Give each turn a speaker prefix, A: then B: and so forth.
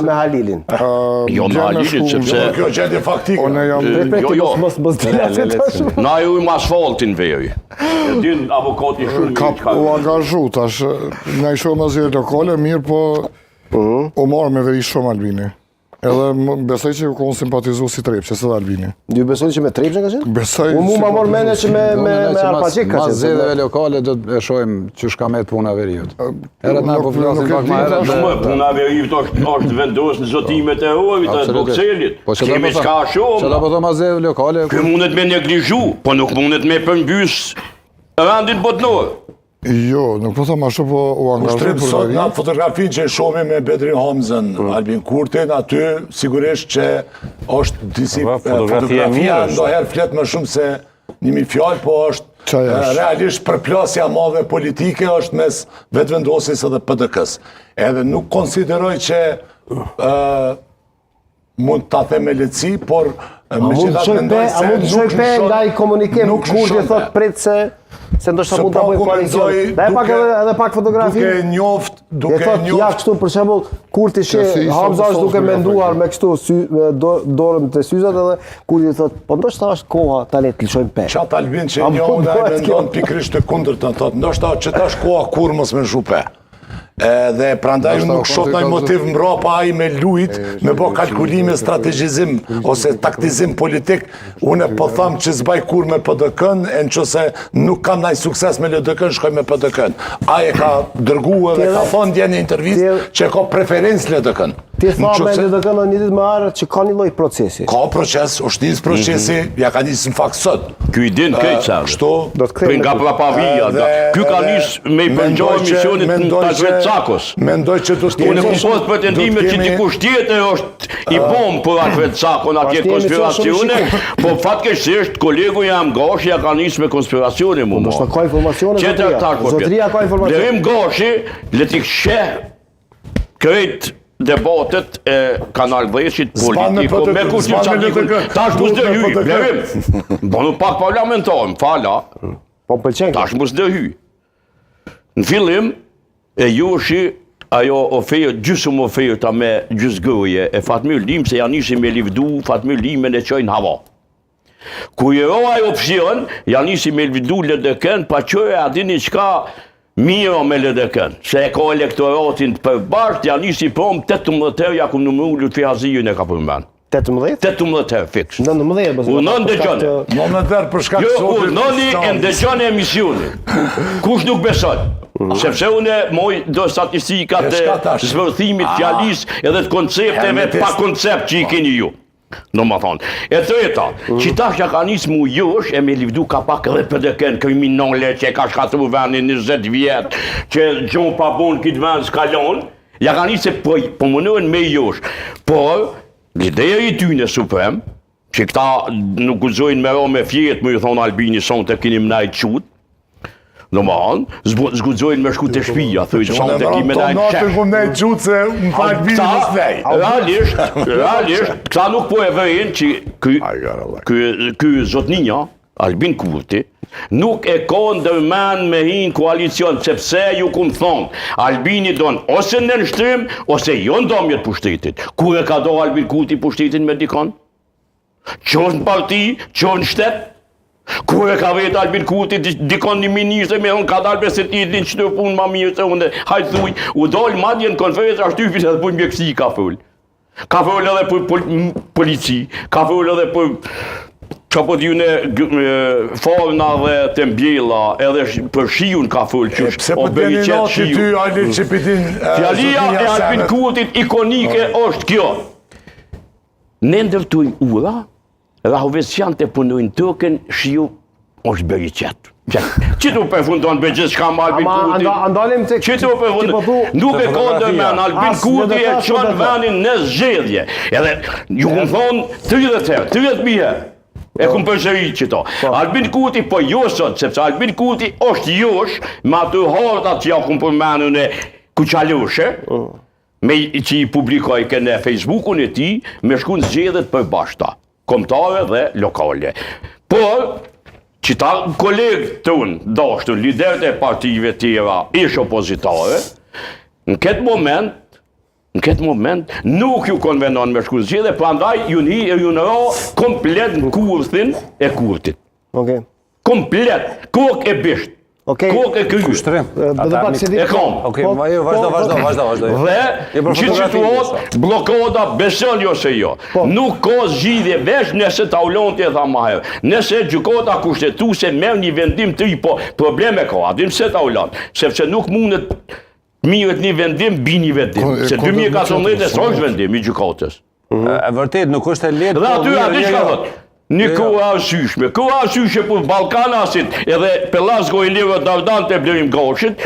A: me Halilin.
B: Jo me Halilin, sepse...
C: Kjo gjendje faktike.
B: Na ju im asfaltin veri. E din avokati shumë...
D: Ka u angazhu, tash, nga i shumë azire lokale, mirë po u marrë me veri shumë Albini. Edhe besoj që u konë simpatizu si Trepqes edhe Albini.
A: Ju besoj që me Trepqen ka qenë?
D: Besoj...
A: U mu ma morë mene që me Arpaqik ka qenë.
E: Mas zedheve lokale do të shojmë që shkamet puna veriut. Erët na po flasim pak ma herët.
B: Puna veriut është vendos në zotimet e horit e Bokselit. Kemi qka shumë.
E: Që da po të mas zedheve lokale...
B: Kë mundet me neglizhu, po nuk mundet me përmbys randin botnor.
D: Jo, nuk po thëmë ashtu po u angazhu për
C: Sot në fotografin që shomi me Bedri Hamzën, Albin Kurtin, aty sigurisht që është disi fotografia ndoherë flet më shumë se 1000 fjallë, po është realisht përplasja madhe politike është mes vetëvendosis edhe PDK-s. Edhe nuk konsideroj që mund të them me lehtësi, por me që datë mendoj se
A: nuk shojpe nga i komunikim Kurti thot pritë se ndoshta mund të bëjë koalicion. Dhe pak edhe pak fotografi.
C: Duke njoft.
A: Ja kështu për shembull Kurti Hamza është duke menduar me kështu dorën te syzat edhe Kurti thot, po ndoshta është koha ta le të lëshojmë pe.
C: Çat Albin që njohun ai mendon pikërisht të kundërtën, thot, ndoshta që tash koha kur mos më zhupe. Dhe prandaj nuk shoh ndonjë motiv mbrapa ai me lujt, me bë kalkulime, strategjizim ose taktizim politik. Unë po them që s'baj kur me PDK-n, nëse nuk kam ndaj sukses me LDK-n, shkoj me PDK-n. Ai e ka dërguar dhe ka thonë dje në intervistë që ka preferencë LDK-n.
A: Ti tha me LDK-n një ditë më herët që ka një lloj procesi.
C: Ka proces, është nis procesi, ja ka nisë në fakt sot.
B: Ky i din këtë çfarë.
C: Kështu
A: do të kthejmë
B: nga prapavia. Ky ka nisë me përngjoj misionit të Cakos.
C: Mendoj që do të
B: unë kom pas pretendime që dikush tjetër është i bom për atë Cakon atje konspiracione, po fatkeqësisht kolegu jam Gashi ja ka nisë me konspiracione më.
A: Do të ka informacione zotëria ka informacione.
B: Lerim Gashi le të sheh krejt debatet e Kanal Veshit politiko me kushtin çadikun. Tash mos të hyj, lerim. Bonu pak parlamentar, fala.
A: Po pëlqen.
B: Tash mos të hyj. Në fillim e Joshi, ajo oferë, gjysmë oferta me gjysgëje e Fatmir Lim, se janë ishi me livdu Fatmir Limen e qojnë hava. Ku i roa e opcion, janë ishi me livdu LDK-n, pa qëre adini qka miro me LDK-n. Se e ka elektoratin të përbasht, janë ishi prom 18 herë, ja ku numru Lutfi Hazijun e ka përmen.
A: 18?
B: 18 herë fix.
A: 19 bëzë.
B: Unon dëgjone.
C: 19 herë për shkak
B: Jo, unoni e ndëgjone emisioni. Kush nuk beson? Sepse unë moj do statistikat e zvërthimit fjalis edhe të koncepteve pa koncept që i keni ju. Në më thonë. E treta, që tash ja ka nisë mu josh e me livdu ka pak edhe PDK-n kriminale që e ka shkatru vendin 20 vjetë, që gjonë pa bon këtë vend s'kalon, ja ka nisë se po mënohen me josh. Por, lideja i tyne suprem, që këta nuk guzojnë me ro me fjetë, më ju thonë Albini son të kini mnajt qutë, në më hanë, zgudzojnë me shku të shpija, thëjtë son të kini mnajt qesh. Realisht, këta nuk po e vërin që ky zotninja, Albin Kurti, nuk e ka ndërmen me hinë koalicion, sepse ju kumë thonë, Albini donë ose në nështrim, ose jo ndomjet pushtetit. Kur e ka do Albin Kurti pushtetin me dikon? Qovë në parti, qovë në shtet? Kur e ka vetë Albin Kurti dikon një ministre me unë ka dalë be se ti din që të punë ma mirë se unë hajtë thuj, u dollë madje në konferenës ashtyfin edhe për mjekësi ka full. Ka full edhe për polici, ka full edhe për që po t'june farna dhe të mbjella, edhe për shiun ka full që o bëri qetë shiu. Fjalia e Albin Kurtit ikonike është kjo. Ne ndërtujmë ura, Rahovesjan të punojnë tëken, shiu është bëri qetë. Që tu përfundon për gjithë shka më Albin Kurti? Që tu përfundon? Nuk e ka ndërmen, Albin Kurti e qënë venin në zgjedhje. Edhe ju këmë thonë 30 herë, 30.000 herë. E këmë përsërit që to. Albin Kurti po josot, sepse Albin Kurti është josh me atë hartat që ja këmë përmenu në Kuqaloshe, me që i publikoj këne Facebookun e ti, me shku në zgjedhet për bashta, kombëtare dhe lokale. Por, që ta kolegë të unë, dashtu, liderët e partive tjera, ishë opozitare, në këtë moment, Në këtë moment nuk ju konvenon me shku zgjedhje, prandaj ju në ro komplet në kurthin e kurtit.
A: Okej.
B: Komplet, kokë e bisht.
A: Okej.
B: Kokë e kryet.
E: Shtrim.
A: Edhe pak se di.
B: E kom.
E: Okej, vazhdo.
B: Dhe në që situatë blokoda beson jo se jo. Nuk ka zgjidhje veç nëse ta ulon ti e tha më herë. Nëse gjykata kushtetuese merr një vendim të i, po probleme ka. A dim se ta ulon, sepse nuk mundet mirët një vendim, bi një vendim. Se 2014 s'është vendim i gjykatës.
E: E vërtet nuk është e lehtë.
B: Dhe aty aty çka thot? Një kohë arsyeshme për Ballkanasit edhe Pellasko i lirë Dardan të Blerim Goshit,